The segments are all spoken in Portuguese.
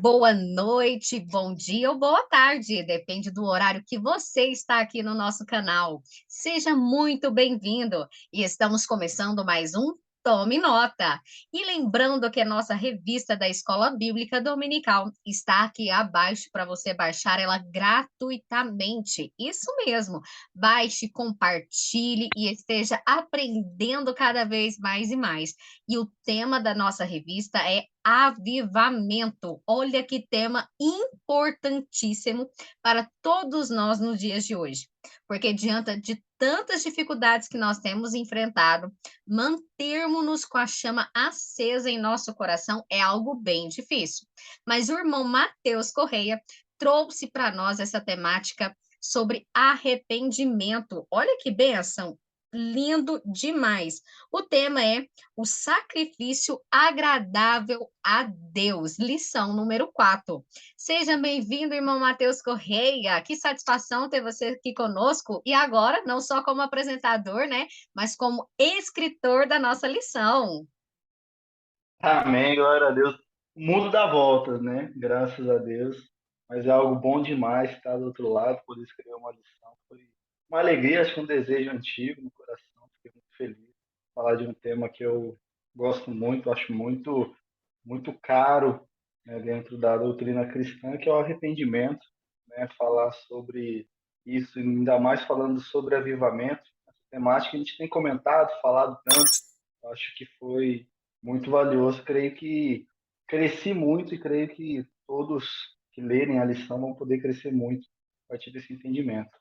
Boa noite, bom dia ou boa tarde, depende do horário que você está aqui no nosso canal. Seja muito bem-vindo e estamos começando mais um Tome Nota. E lembrando que a nossa revista da Escola Bíblica Dominical está aqui abaixo para você baixar ela gratuitamente. Isso mesmo, baixe, compartilhe e esteja aprendendo cada vez mais e mais. E o tema da nossa revista é avivamento. Olha que tema importantíssimo para todos nós nos dias de hoje. Porque diante de tantas dificuldades que nós temos enfrentado, mantermos-nos com a chama acesa em nosso coração é algo bem difícil. Mas o irmão Mateus Correia trouxe para nós essa temática sobre arrependimento. Olha que benção! Lindo demais. O tema é o sacrifício agradável a Deus, lição número 4. Seja bem-vindo, irmão Mateus Correia. Que satisfação ter você aqui conosco. E agora, não só como apresentador, né, mas como escritor da nossa lição. Amém, glória a Deus. O mundo dá voltas, né? Graças a Deus. Mas é algo bom demais estar do outro lado, poder escrever uma lição. Foi uma alegria, acho que um desejo antigo no coração. Fiquei muito feliz de falar de um tema que eu gosto muito, acho muito caro, né, dentro da doutrina cristã, que é o arrependimento, né? Falar sobre isso, e ainda mais falando sobre avivamento, essa temática que a gente tem comentado, falado tanto, acho que foi muito valioso. Creio que cresci muito e creio que todos que lerem a lição vão poder crescer muito a partir desse entendimento.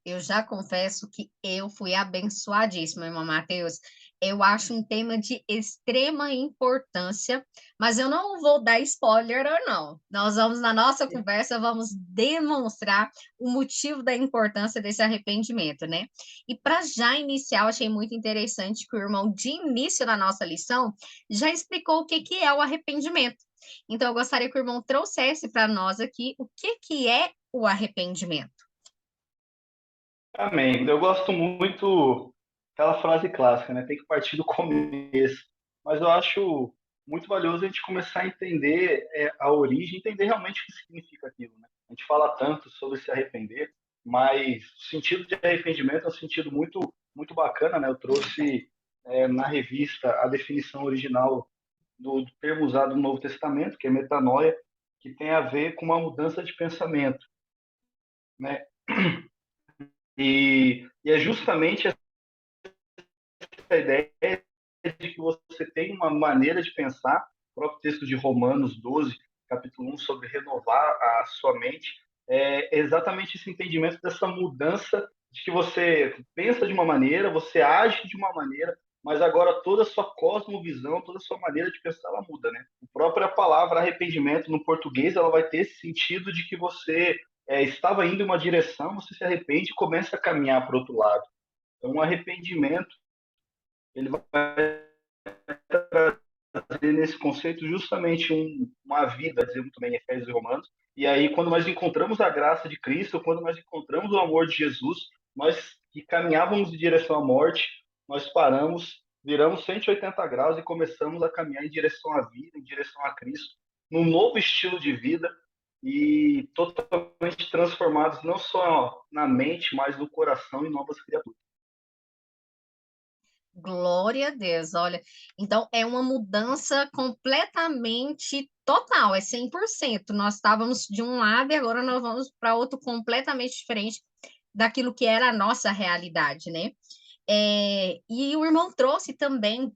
Eu já confesso que eu fui abençoadíssima, irmão Mateus. Eu acho um tema de extrema importância, mas eu não vou dar spoiler, não. Nós vamos, na nossa conversa, vamos demonstrar o motivo da importância desse arrependimento, né? E para já iniciar, eu achei muito interessante que o irmão, de início na nossa lição, já explicou o que que é o arrependimento. Então, eu gostaria que o irmão trouxesse para nós aqui o que que é o arrependimento. Amém. Eu gosto muito aquela frase clássica, né? Tem que partir do começo. Mas eu acho muito valioso a gente começar a entender a origem, entender realmente o que significa aquilo, né? A gente fala tanto sobre se arrepender, mas o sentido de arrependimento é um sentido muito bacana, né? Eu trouxe na revista a definição original do termo usado no Novo Testamento, que é metanoia, que tem a ver com uma mudança de pensamento, né? E é justamente essa ideia de que você tem uma maneira de pensar, o próprio texto de Romanos 12, capítulo 1, sobre renovar a sua mente, é exatamente esse entendimento dessa mudança de que você pensa de uma maneira, você age de uma maneira, mas agora toda a sua cosmovisão, toda a sua maneira de pensar, ela muda, né? A própria palavra arrependimento no português, ela vai ter esse sentido de que você estava indo em uma direção, você se arrepende e começa a caminhar para o outro lado. Então, um arrependimento, ele vai trazer nesse conceito justamente uma vida, dizemos também em Efésios e Romanos. E aí, quando nós encontramos a graça de Cristo, quando nós encontramos o amor de Jesus, nós que caminhávamos em direção à morte, nós paramos, viramos 180 graus e começamos a caminhar em direção à vida, em direção a Cristo, num novo estilo de vida e totalmente transformados não só na mente, mas no coração e novas criaturas. Glória a Deus, olha, então é uma mudança completamente total, é 100%. Nós estávamos de um lado e agora nós vamos para outro completamente diferente daquilo que era a nossa realidade, né? E o irmão trouxe também,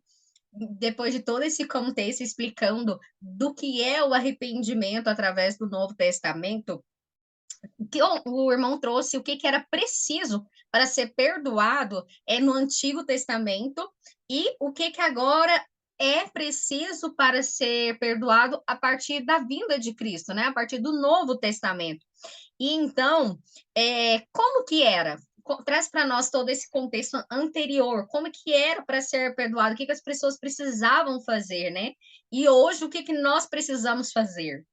depois de todo esse contexto, explicando do que é o arrependimento através do Novo Testamento, que o irmão trouxe o que, que era preciso para ser perdoado no Antigo Testamento e o que, que agora é preciso para ser perdoado a partir da vinda de Cristo, né? A partir do Novo Testamento. E então, como que era? Traz para nós todo esse contexto anterior, como que era para ser perdoado, o que, que as pessoas precisavam fazer, né? E hoje, o que, que nós precisamos fazer?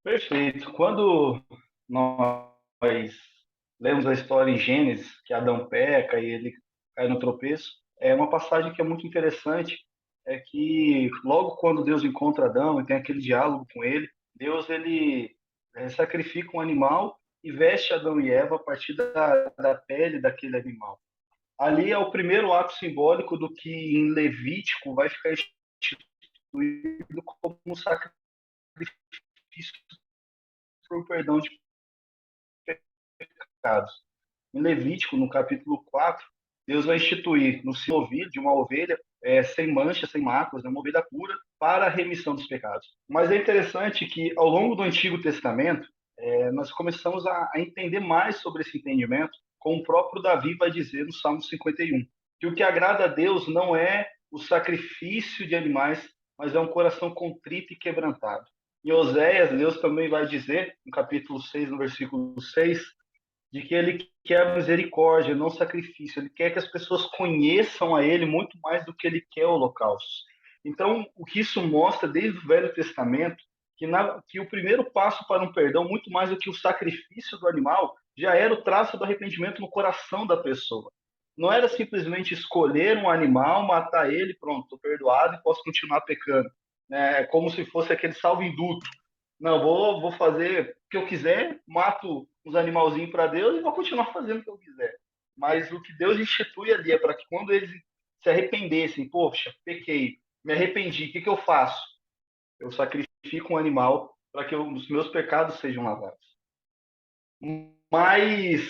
Perfeito. Quando nós lemos a história em Gênesis, que Adão peca e ele cai no tropeço, é uma passagem que é muito interessante, é que logo quando Deus encontra Adão e tem aquele diálogo com ele, Deus ele sacrifica um animal e veste Adão e Eva a partir da pele daquele animal. Ali é o primeiro ato simbólico do que em Levítico vai ficar instituído como um sacrifício por perdão de pecados. Em Levítico, no capítulo 4, Deus vai instituir no seu novilho de uma ovelha sem mancha, sem máculas, uma ovelha pura, para a remissão dos pecados. Mas é interessante que, ao longo do Antigo Testamento, nós começamos a entender mais sobre esse entendimento, como o próprio Davi vai dizer no Salmo 51, que o que agrada a Deus não é o sacrifício de animais, mas é um coração contrito e quebrantado. Em Oséias, Deus também vai dizer, no capítulo 6, no versículo 6, de que ele quer misericórdia, não sacrifício. Ele quer que as pessoas conheçam a ele muito mais do que ele quer holocaustos. Então, o que isso mostra desde o Velho Testamento, que o primeiro passo para um perdão, muito mais do que o sacrifício do animal, já era o traço do arrependimento no coração da pessoa. Não era simplesmente escolher um animal, matar ele, pronto, estou perdoado e posso continuar pecando. É como se fosse aquele salvo-induto. Não, vou fazer o que eu quiser, mato uns animalzinhos para Deus e vou continuar fazendo o que eu quiser. Mas o que Deus institui ali é para que quando eles se arrependessem, poxa, pequei, me arrependi, o que eu faço? Eu sacrifico um animal para que os meus pecados sejam lavados. Mas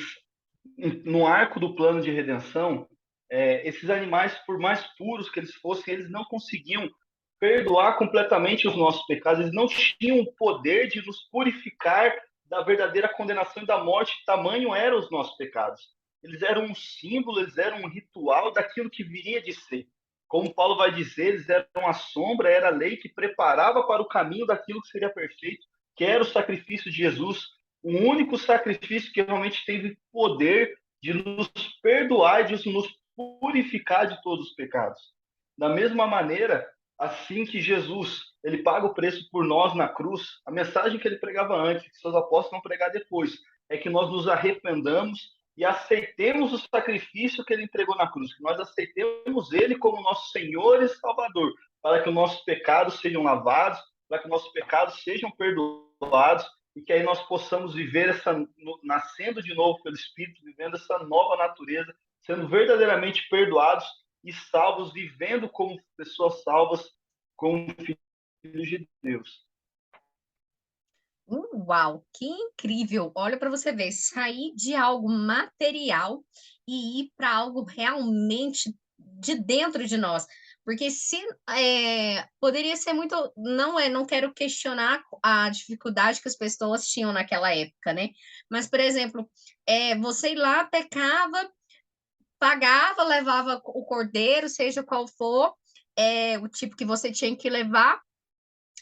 no arco do plano de redenção, esses animais, por mais puros que eles fossem, eles não conseguiam perdoar completamente os nossos pecados, eles não tinham o poder de nos purificar da verdadeira condenação e da morte, tamanho eram os nossos pecados. Eles eram um símbolo, eles eram um ritual daquilo que viria de ser. Como Paulo vai dizer, eles eram a sombra, era a lei que preparava para o caminho daquilo que seria perfeito, que era o sacrifício de Jesus, o único sacrifício que realmente teve poder de nos perdoar e de nos purificar de todos os pecados. Da mesma maneira, assim que Jesus ele paga o preço por nós na cruz, a mensagem que ele pregava antes, que seus apóstolos vão pregar depois, é que nós nos arrependamos e aceitemos o sacrifício que ele entregou na cruz, que nós aceitemos ele como nosso Senhor e Salvador, para que os nossos pecados sejam lavados, para que os nossos pecados sejam perdoados e que aí nós possamos viver nascendo de novo pelo Espírito, vivendo essa nova natureza, sendo verdadeiramente perdoados e salvos, vivendo como pessoas salvas, como filhos de Deus. Uau, que incrível! Olha para você ver, sair de algo material e ir para algo realmente de dentro de nós. Porque se poderia ser muito, não quero questionar a dificuldade que as pessoas tinham naquela época, né? Mas, por exemplo, você ir lá, pecava, pagava, levava o cordeiro, seja qual for, o tipo que você tinha que levar,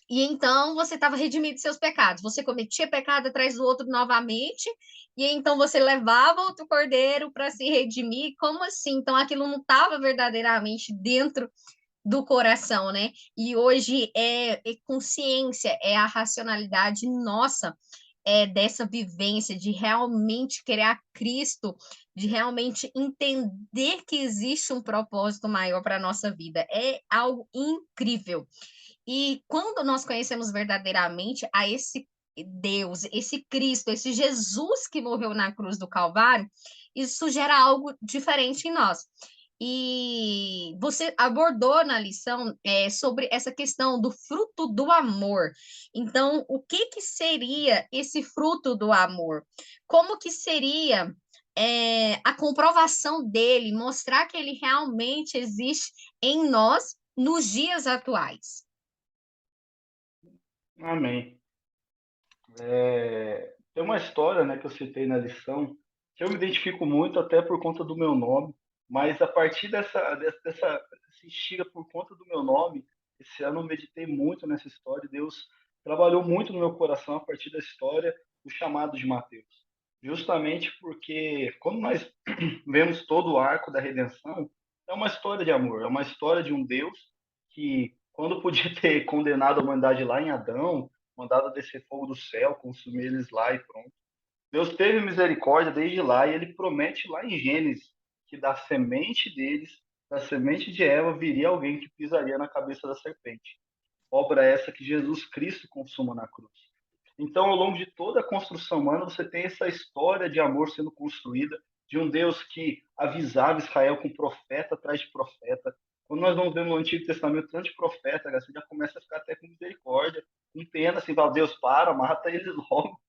e então você estava redimido de seus pecados. Você cometia pecado atrás do outro novamente, e então você levava outro cordeiro para se redimir. Como assim? Então aquilo não estava verdadeiramente dentro do coração, né? E hoje é consciência, é a racionalidade nossa, dessa vivência de realmente querer a Cristo, de realmente entender que existe um propósito maior para a nossa vida. É algo incrível. E quando nós conhecemos verdadeiramente a esse Deus, esse Cristo, esse Jesus que morreu na cruz do Calvário, isso gera algo diferente em nós. E você abordou na lição sobre essa questão do fruto do amor. Então, o que que seria esse fruto do amor? Como que seria a comprovação dele, mostrar que ele realmente existe em nós nos dias atuais? Amém. Tem uma história, né, que eu citei na lição, que eu me identifico muito até por conta do meu nome, mas a partir dessa instinga por conta do meu nome, esse ano eu meditei muito nessa história, Deus trabalhou muito no meu coração a partir da história, o chamado de Mateus. Justamente porque quando nós vemos todo o arco da redenção, é uma história de amor, é uma história de um Deus que, quando podia ter condenado a humanidade lá em Adão, mandado descer fogo do céu, consumir eles lá e pronto. Deus teve misericórdia desde lá e ele promete lá em Gênesis que da semente deles, da semente de Eva viria alguém que pisaria na cabeça da serpente. Obra essa que Jesus Cristo consuma na cruz. Então, ao longo de toda a construção humana, você tem essa história de amor sendo construída, de um Deus que avisava Israel com profeta atrás de profeta. Quando nós vamos ver no Antigo Testamento tanto de profeta, você já começa a ficar até com misericórdia, com pena, assim, fala, Deus, para, mata eles logo.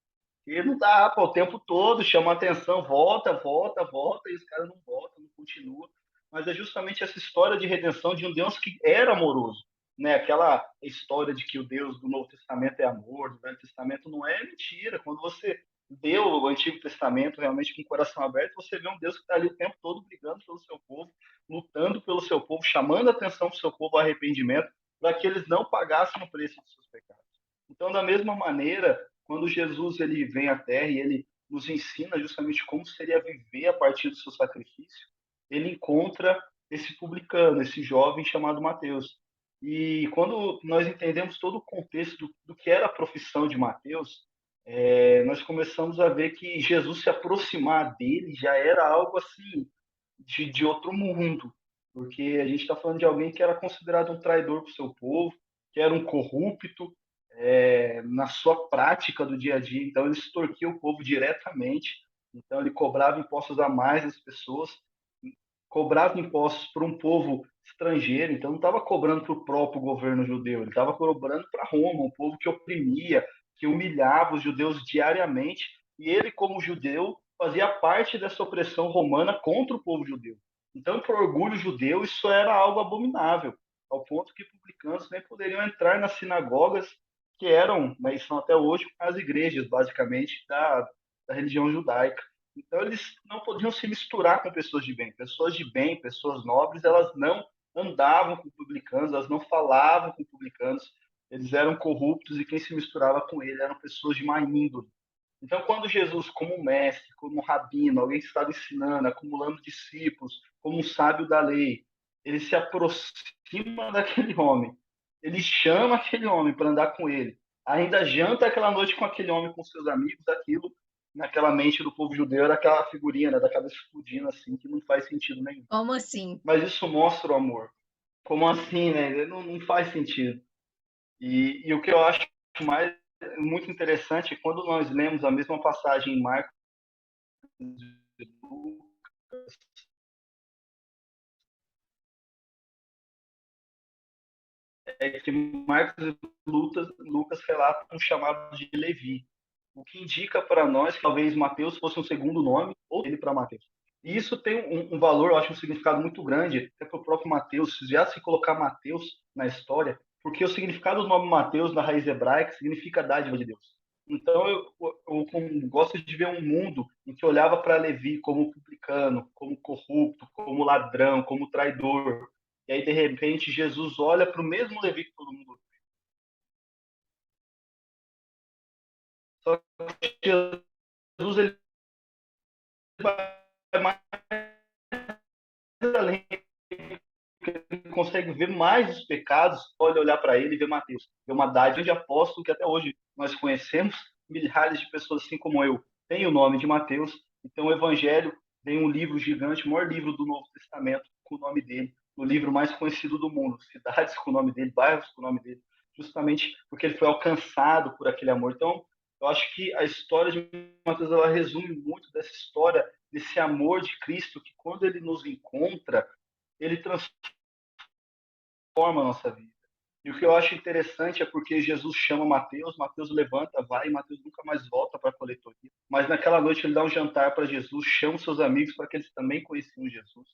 E não dá, pô, o tempo todo, chama atenção, volta, volta, volta, e os caras não voltam, não continuam. Mas é justamente essa história de redenção de um Deus que era amoroso, né? Aquela história de que o Deus do Novo Testamento é amor, do Velho Testamento não é mentira. Quando você vê o Antigo Testamento realmente com o coração aberto, você vê um Deus que está ali o tempo todo brigando pelo seu povo, lutando pelo seu povo, chamando a atenção do seu povo ao arrependimento, para que eles não pagassem o preço dos seus pecados. Então, da mesma maneira, quando Jesus ele vem à Terra e ele nos ensina justamente como seria viver a partir do seu sacrifício, ele encontra esse publicano, esse jovem chamado Mateus. E quando nós entendemos todo o contexto do que era a profissão de Mateus, nós começamos a ver que Jesus se aproximar dele já era algo assim de outro mundo, porque a gente está falando de alguém que era considerado um traidor para o seu povo, que era um corrupto, na sua prática do dia a dia. Então, ele extorquia o povo diretamente. Então, ele cobrava impostos a mais das pessoas, cobrava impostos para um povo estrangeiro. Então, não estava cobrando para o próprio governo judeu, ele estava cobrando para Roma, um povo que oprimia, que humilhava os judeus diariamente. E ele, como judeu, fazia parte dessa opressão romana contra o povo judeu. Então, para o orgulho judeu, isso era algo abominável, ao ponto que publicanos nem poderiam entrar nas sinagogas que eram, mas são até hoje, as igrejas, basicamente, da religião judaica. Então, eles não podiam se misturar com pessoas de bem. Pessoas de bem, pessoas nobres, elas não andavam com publicanos, elas não falavam com publicanos, eles eram corruptos e quem se misturava com ele eram pessoas de má índole. Então, quando Jesus, como mestre, como rabino, alguém que estava ensinando, acumulando discípulos, como um sábio da lei, ele se aproxima daquele homem, ele chama aquele homem para andar com ele, ainda janta aquela noite com aquele homem, com seus amigos, aquilo, naquela mente do povo judeu, era aquela figurinha, né, da cabeça explodindo, assim, que não faz sentido nenhum. Como assim? Mas isso mostra o amor. Como assim, né? Não faz sentido. E o que eu acho mais muito interessante é quando nós lemos a mesma passagem em Marcos é que Marcos e Lucas relatam um chamado de Levi, o que indica para nós que talvez Mateus fosse um segundo nome ou ele para Mateus. E isso tem um valor, eu acho, um significado muito grande, até para o próprio Mateus, se já se colocar Mateus na história, porque o significado do nome Mateus na raiz hebraica significa dádiva de Deus. Então eu gosto de ver um mundo em que olhava para Levi como publicano, como corrupto, como ladrão, como traidor. E aí, de repente, Jesus olha para o mesmo Levi que todo mundo. Só que Jesus ele vai mais além, ele consegue ver mais os pecados, pode olhar para ele e ver Mateus. Ver uma dádiva de apóstolo que até hoje nós conhecemos, milhares de pessoas assim como eu têm o nome de Mateus. Então o Evangelho tem um livro gigante, o maior livro do Novo Testamento com o nome dele, o livro mais conhecido do mundo, cidades com o nome dele, bairros com o nome dele, justamente porque ele foi alcançado por aquele amor. Então, eu acho que a história de Mateus ela resume muito dessa história, desse amor de Cristo, que quando ele nos encontra, ele transforma a nossa vida. E o que eu acho interessante é porque Jesus chama Mateus, Mateus levanta, vai, e Mateus nunca mais volta para a coletoria. Mas naquela noite ele dá um jantar para Jesus, chama seus amigos para que eles também conheciam Jesus.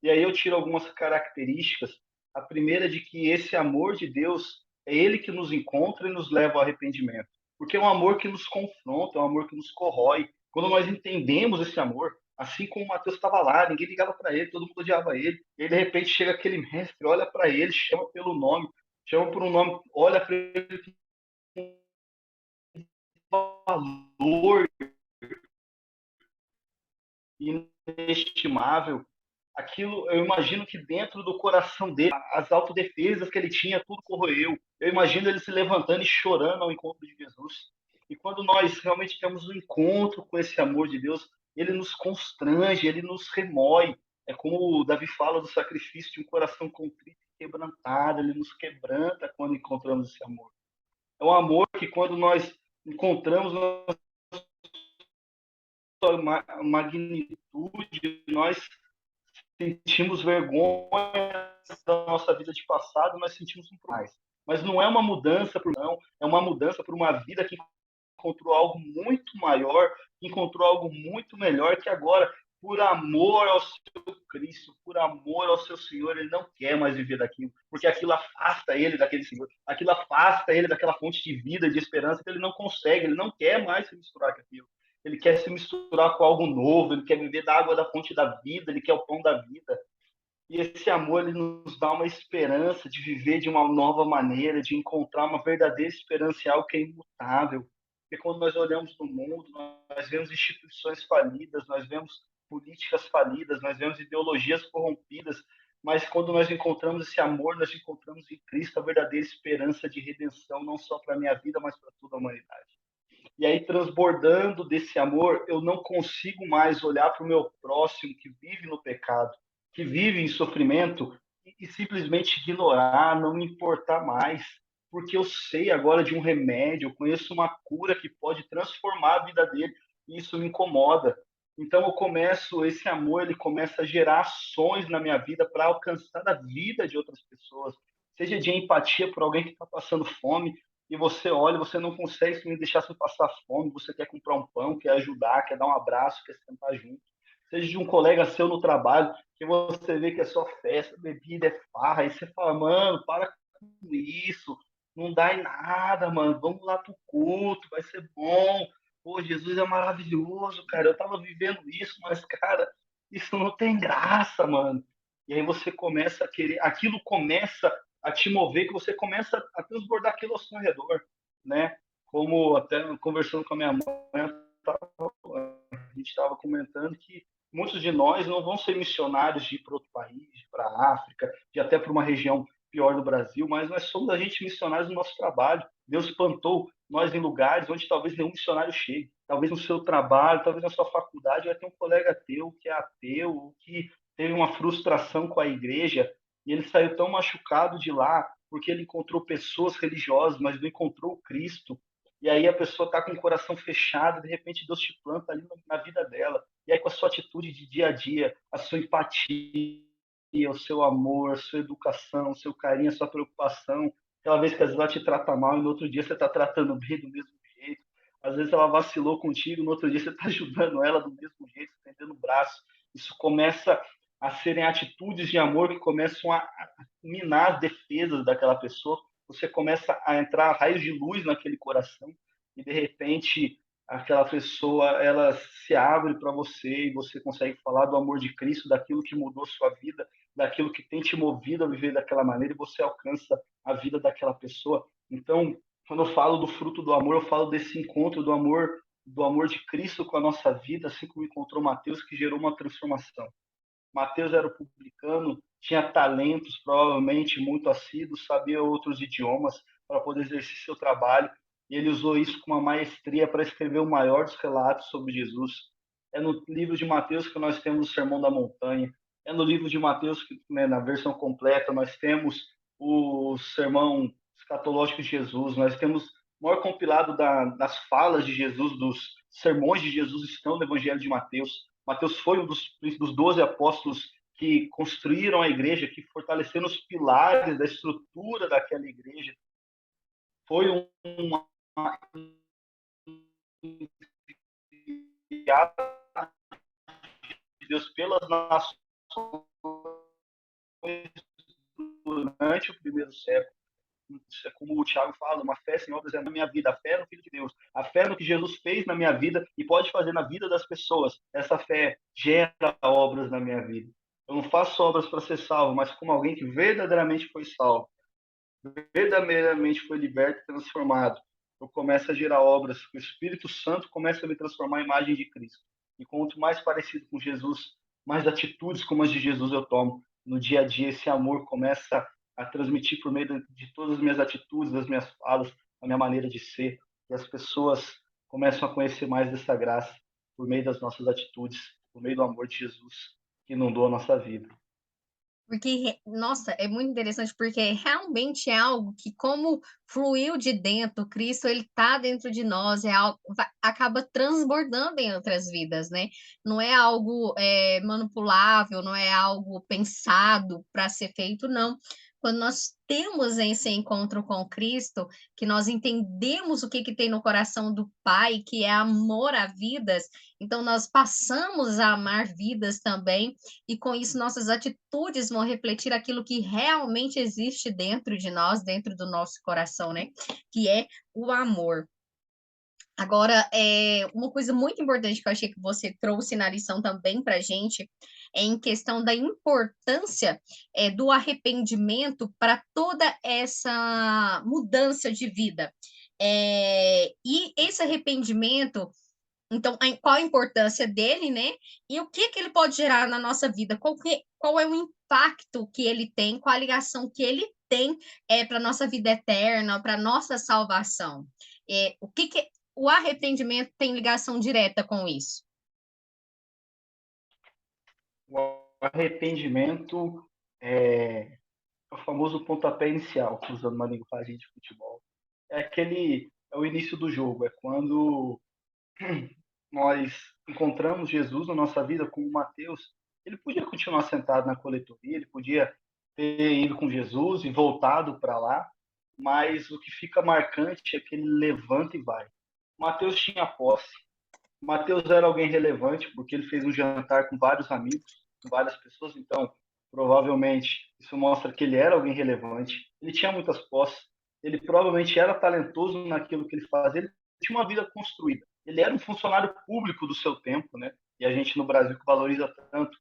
E aí eu tiro algumas características. A primeira é de que esse amor de Deus é ele que nos encontra e nos leva ao arrependimento. Porque é um amor que nos confronta, é um amor que nos corrói. Quando nós entendemos esse amor, assim como Mateus estava lá, ninguém ligava para ele, todo mundo odiava ele. E aí, de repente chega aquele mestre, olha para ele, chama pelo nome, chama por um nome, olha para ele com valor inestimável. Aquilo, eu imagino que dentro do coração dele, as autodefesas que ele tinha, tudo corroeu. Eu imagino ele se levantando e chorando ao encontro de Jesus. E quando nós realmente temos um encontro com esse amor de Deus, ele nos constrange, ele nos remói. É como o Davi fala do sacrifício de um coração contrito e quebrantado. Ele nos quebranta quando encontramos esse amor. É um amor que, quando nós encontramos a magnitude, nós sentimos vergonha da nossa vida de passado, nós sentimos um mais. Mas não é uma mudança por não, é uma mudança por uma vida que encontrou algo muito maior, que encontrou algo muito melhor, que agora, por amor ao seu Cristo, por amor ao seu Senhor, ele não quer mais viver daquilo, porque aquilo afasta ele daquele Senhor, aquilo afasta ele daquela fonte de vida, de esperança, que ele não consegue, ele não quer mais se misturar com aquilo. Ele quer se misturar com algo novo, ele quer viver da água da fonte da vida, ele quer o pão da vida. E esse amor, ele nos dá uma esperança de viver de uma nova maneira, de encontrar uma verdadeira esperança em algo que é imutável. Porque quando nós olhamos no mundo, nós vemos instituições falidas, nós vemos políticas falidas, nós vemos ideologias corrompidas, mas quando nós encontramos esse amor, nós encontramos em Cristo a verdadeira esperança de redenção, não só para a minha vida, mas para toda a humanidade. E aí, transbordando desse amor, eu não consigo mais olhar para o meu próximo que vive no pecado, que vive em sofrimento, e simplesmente ignorar, não me importar mais, porque eu sei agora de um remédio, eu conheço uma cura que pode transformar a vida dele, e isso me incomoda. Então eu começo, esse amor, ele começa a gerar ações na minha vida para alcançar a vida de outras pessoas, seja de empatia por alguém que está passando fome, e você olha, você não consegue se deixar sem passar fome, você quer comprar um pão, quer ajudar, quer dar um abraço, quer sentar junto. Seja de um colega seu no trabalho, que você vê que é só festa, bebida, é farra, e você fala, mano, para com isso, não dá em nada, mano, vamos lá pro culto, vai ser bom. Pô, Jesus é maravilhoso, cara, eu tava vivendo isso, mas, cara, isso não tem graça, mano. E aí você começa a querer, aquilo começa a te mover, que você começa a transbordar aquilo ao seu redor, né? Como até conversando com a minha mãe, a gente estava comentando que muitos de nós não vão ser missionários de ir para outro país, para a África, de até para uma região pior do Brasil, mas nós somos a gente missionários no nosso trabalho. Deus plantou nós em lugares onde talvez nenhum missionário chegue. Talvez no seu trabalho, talvez na sua faculdade, vai ter um colega teu que é ateu, que teve uma frustração com a igreja, e ele saiu tão machucado de lá porque ele encontrou pessoas religiosas, mas não encontrou o Cristo. E aí a pessoa está com o coração fechado, de repente Deus te planta ali na vida dela. E aí com a sua atitude de dia a dia, a sua empatia, o seu amor, a sua educação, o seu carinho, a sua preocupação, aquela vez que às vezes ela te trata mal e no outro dia você está tratando bem do mesmo jeito. Às vezes ela vacilou contigo, no outro dia você está ajudando ela do mesmo jeito, estendendo o braço. Isso começa a serem atitudes de amor que começam a minar as defesas daquela pessoa. Você começa a entrar raios de luz naquele coração e de repente aquela pessoa ela se abre para você e você consegue falar do amor de Cristo, daquilo que mudou sua vida, daquilo que tem te movido a viver daquela maneira e você alcança a vida daquela pessoa. Então, quando eu falo do fruto do amor, eu falo desse encontro do amor de Cristo com a nossa vida, assim como encontrou Mateus, que gerou uma transformação. Mateus era o publicano, tinha talentos, provavelmente muito assíduos, sabia outros idiomas para poder exercer seu trabalho, e ele usou isso com uma maestria para escrever o maior dos relatos sobre Jesus. É no livro de Mateus que nós temos o Sermão da Montanha, é no livro de Mateus que, né, na versão completa, nós temos o Sermão Escatológico de Jesus, nós temos o maior compilado das falas de Jesus, dos sermões de Jesus estão no Evangelho de Mateus. Mateus foi um dos 12 apóstolos que construíram a igreja, que fortaleceram os pilares da estrutura daquela igreja. Foi uma enviado de Deus pelas nações durante o primeiro século. Como o Thiago fala, uma fé sem obras é na minha vida, a fé no Filho de Deus, a fé no que Jesus fez na minha vida e pode fazer na vida das pessoas. Essa fé gera obras na minha vida. Eu não faço obras para ser salvo, mas como alguém que verdadeiramente foi salvo, verdadeiramente foi liberto e transformado. Eu começo a gerar obras, o Espírito Santo começa a me transformar em imagem de Cristo. E quanto mais parecido com Jesus, mais atitudes como as de Jesus eu tomo. No dia a dia, esse amor começa a transmitir por meio de todas as minhas atitudes, das minhas falas, a minha maneira de ser. E as pessoas começam a conhecer mais dessa graça por meio das nossas atitudes, por meio do amor de Jesus. que inundou a nossa vida. Porque, nossa, é muito interessante, porque realmente é algo que, como fluiu de dentro, Cristo, ele está dentro de nós, é algo, acaba transbordando em outras vidas, né? Não é algo manipulável, não é algo pensado para ser feito, não. Quando nós temos esse encontro com Cristo, que nós entendemos o que, que tem no coração do Pai, que é amor a vidas, então nós passamos a amar vidas também, e com isso nossas atitudes vão refletir aquilo que realmente existe dentro de nós, dentro do nosso coração, né? Que é o amor. Agora, uma coisa muito importante que eu achei que você trouxe na lição também para a gente é em questão da importância do arrependimento para toda essa mudança de vida. E esse arrependimento, então, qual a importância dele, né? E o que que ele pode gerar na nossa vida? Qual é o impacto que ele tem, qual a ligação que ele tem para a nossa vida eterna, para a nossa salvação? O que que o arrependimento tem ligação direta com isso? O arrependimento é o famoso pontapé inicial, usando uma linguagem de futebol. É o início do jogo, é quando nós encontramos Jesus na nossa vida, como Mateus. Ele podia continuar sentado na coletoria, ele podia ter ido com Jesus e voltado para lá, mas o que fica marcante é que ele levanta e vai. Mateus tinha posse. Mateus era alguém relevante porque ele fez um jantar com vários amigos, com várias pessoas, então provavelmente isso mostra que ele era alguém relevante. Ele tinha muitas posses, ele provavelmente era talentoso naquilo que ele fazia, ele tinha uma vida construída. Ele era um funcionário público do seu tempo, né? E a gente no Brasil que valoriza tanto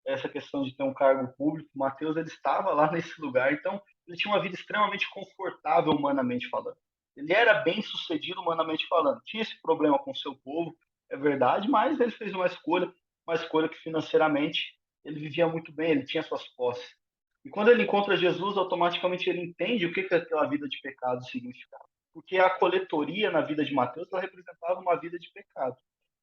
essa questão de ter um cargo público, Mateus ele estava lá nesse lugar, então ele tinha uma vida extremamente confortável humanamente falando. Ele era bem sucedido humanamente falando. Tinha esse problema com o seu povo, é verdade, mas ele fez uma escolha que financeiramente ele vivia muito bem, ele tinha suas posses. E quando ele encontra Jesus, automaticamente ele entende o que que aquela vida de pecado significava. Porque a coletoria na vida de Mateus ela representava uma vida de pecado.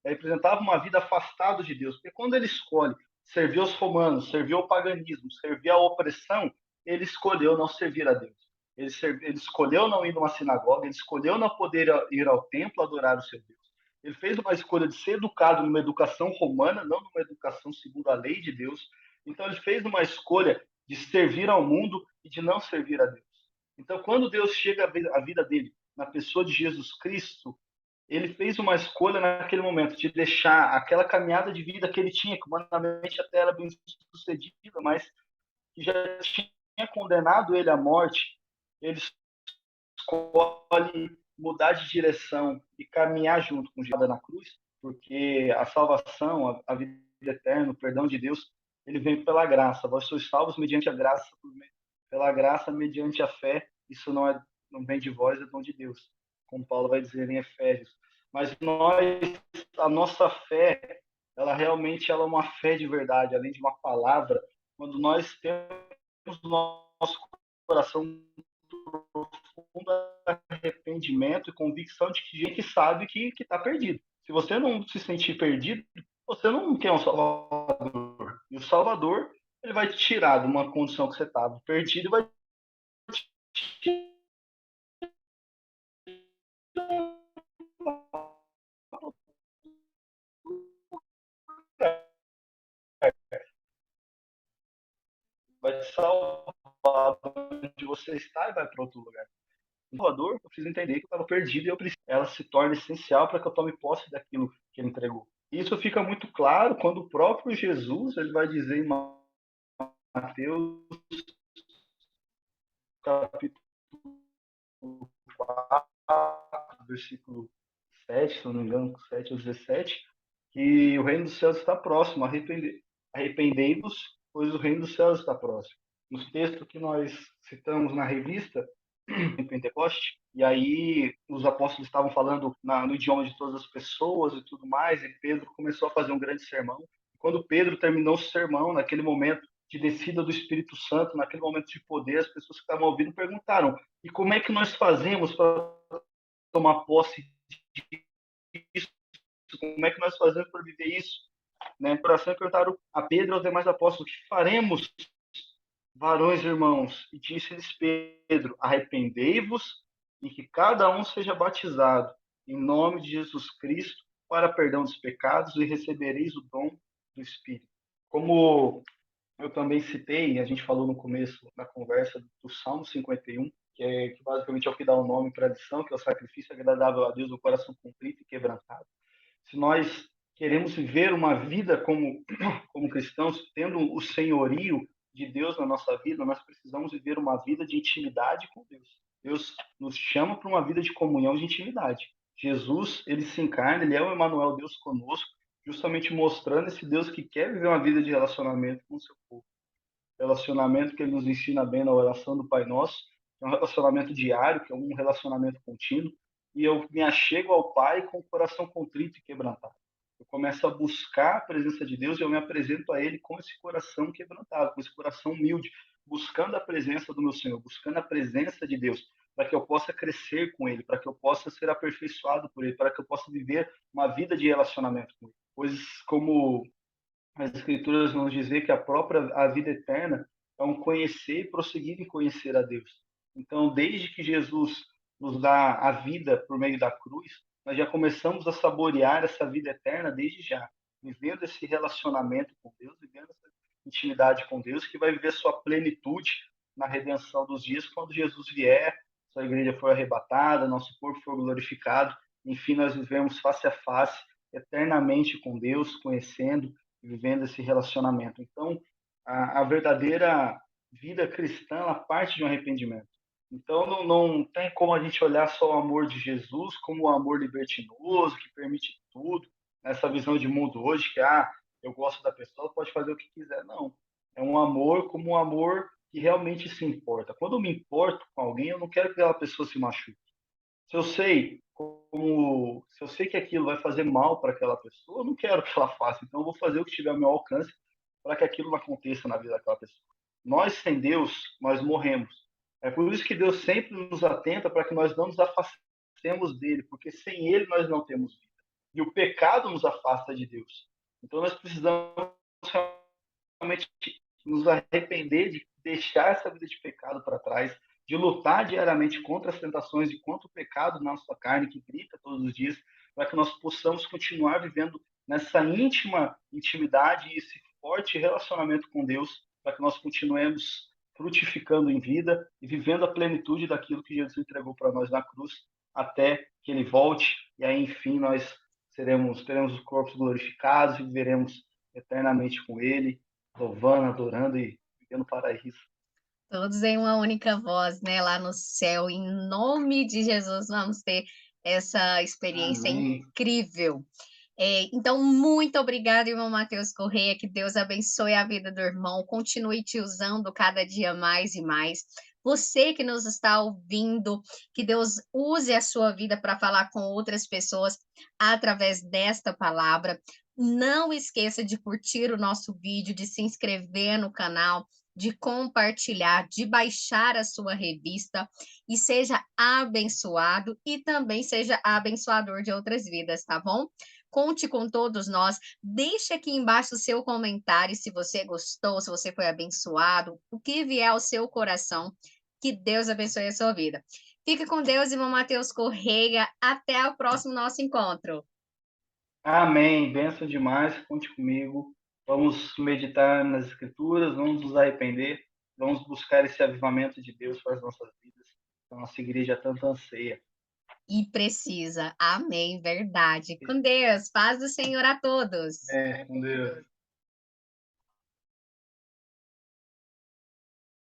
Ela representava uma vida afastada de Deus. Porque quando ele escolhe servir aos romanos, servir ao paganismo, servir à opressão, ele escolheu não servir a Deus. Ele escolheu não ir numa sinagoga, ele escolheu não poder ir ao templo adorar o seu Deus. Ele fez uma escolha de ser educado numa educação romana, não numa educação segundo a lei de Deus. Então ele fez uma escolha de servir ao mundo e de não servir a Deus. Então quando Deus chega à vida dele, na pessoa de Jesus Cristo, ele fez uma escolha naquele momento de deixar aquela caminhada de vida que ele tinha, que humanamente até era bem sucedida, mas que já tinha condenado ele à morte. Ele escolhe mudar de direção e caminhar junto com Jesus na cruz, porque a salvação, a vida eterna, o perdão de Deus, ele vem pela graça. Vós sois salvos mediante a graça, pela graça mediante a fé. Isso não vem de vós, é dom de Deus, como Paulo vai dizer em Efésios. Mas a nossa fé, ela é uma fé de verdade, além de uma palavra. Quando nós temos no nosso coração profundo arrependimento e convicção de que gente sabe que está perdido. Se você não se sentir perdido, você não quer um Salvador. E o Salvador, ele vai te tirar de uma condição que você estava perdido e vai te vai te salvar onde você está e vai para outro lugar. O Salvador, eu preciso entender que eu estava perdido e ela se torna essencial para que eu tome posse daquilo que ele entregou. Isso fica muito claro quando o próprio Jesus ele vai dizer em Mateus capítulo 4, versículo 7, se não me engano, 7 ou 17, que o reino dos céus está próximo, arrependei-vos, pois o reino dos céus está próximo. Nos textos que nós citamos na revista, em Pentecoste, e aí os apóstolos estavam falando no idioma de todas as pessoas e tudo mais, e Pedro começou a fazer um grande sermão. Quando Pedro terminou o sermão, naquele momento de descida do Espírito Santo, naquele momento de poder, as pessoas que estavam ouvindo perguntaram: e como é que nós fazemos para tomar posse disso? Como é que nós fazemos para viver isso? né? Por assim perguntaram a Pedro e aos demais apóstolos: "O que faremos, varões irmãos?" E disse-lhes Pedro: "Arrependei-vos e que cada um seja batizado em nome de Jesus Cristo para perdão dos pecados e recebereis o dom do Espírito." Como eu também citei, a gente falou no começo da conversa do Salmo 51, que basicamente é o que dá o nome para a lição, que é o sacrifício agradável a Deus, o coração contrito e quebrantado. Se nós queremos viver uma vida como cristãos, tendo o senhorio de Deus na nossa vida, nós precisamos viver uma vida de intimidade com Deus. Deus nos chama para uma vida de comunhão, de intimidade. Jesus, ele se encarna, ele é o Emmanuel, Deus conosco, justamente mostrando esse Deus que quer viver uma vida de relacionamento com o seu povo. Relacionamento que ele nos ensina bem na oração do Pai Nosso, que é um relacionamento diário, que é um relacionamento contínuo, e eu me achego ao Pai com o coração contrito e quebrantado. Eu começo a buscar a presença de Deus e eu me apresento a Ele com esse coração quebrantado, com esse coração humilde, buscando a presença do meu Senhor, buscando a presença de Deus, para que eu possa crescer com Ele, para que eu possa ser aperfeiçoado por Ele, para que eu possa viver uma vida de relacionamento com Ele. Pois, como as Escrituras vão dizer que a vida eterna é um conhecer e prosseguir em conhecer a Deus. Então, desde que Jesus nos dá a vida por meio da cruz, nós já começamos a saborear essa vida eterna desde já, vivendo esse relacionamento com Deus, vivendo essa intimidade com Deus, que vai viver sua plenitude na redenção dos dias, quando Jesus vier, sua igreja for arrebatada, nosso corpo for glorificado, enfim, nós vivemos face a face, eternamente com Deus, conhecendo, vivendo esse relacionamento. Então, a verdadeira vida cristã, ela parte de um arrependimento. Então, não tem como a gente olhar só o amor de Jesus como o amor libertinoso, que permite tudo, nessa visão de mundo hoje, que, eu gosto da pessoa, pode fazer o que quiser. Não. É um amor como um amor que realmente se importa. Quando eu me importo com alguém, eu não quero que aquela pessoa se machuque. Se eu sei que aquilo vai fazer mal para aquela pessoa, eu não quero que ela faça. Então, eu vou fazer o que estiver ao meu alcance para que aquilo não aconteça na vida daquela pessoa. Nós, sem Deus, nós morremos. É por isso que Deus sempre nos atenta para que nós não nos afastemos dele, porque sem ele nós não temos vida. E o pecado nos afasta de Deus. Então, nós precisamos realmente nos arrepender de deixar essa vida de pecado para trás, de lutar diariamente contra as tentações e contra o pecado na nossa carne que grita todos os dias, para que nós possamos continuar vivendo nessa íntima intimidade e esse forte relacionamento com Deus, para que nós continuemos frutificando em vida e vivendo a plenitude daquilo que Jesus entregou para nós na cruz, até que ele volte e aí enfim nós teremos os corpos glorificados e viveremos eternamente com ele, louvando, adorando e vivendo o paraíso. Todos em uma única voz, né, lá no céu, em nome de Jesus, vamos ter essa experiência Amém. incrível. Então, muito obrigada, irmão Matheus Correia, que Deus abençoe a vida do irmão, continue te usando cada dia mais e mais. Você que nos está ouvindo, que Deus use a sua vida para falar com outras pessoas através desta palavra. Não esqueça de curtir o nosso vídeo, de se inscrever no canal, de compartilhar, de baixar a sua revista e seja abençoado e também seja abençoador de outras vidas, tá bom? Conte com todos nós. Deixe aqui embaixo o seu comentário se você gostou, se você foi abençoado, o que vier ao seu coração. Que Deus abençoe a sua vida. Fique com Deus, irmão Matheus Correia. Até o próximo nosso encontro. Amém. Benção demais. Conte comigo. Vamos meditar nas Escrituras, vamos nos arrepender, vamos buscar esse avivamento de Deus para as nossas vidas, que a nossa igreja tanto anseia. E precisa. Amém. Verdade. Com Deus. Paz do Senhor a todos. Com Deus.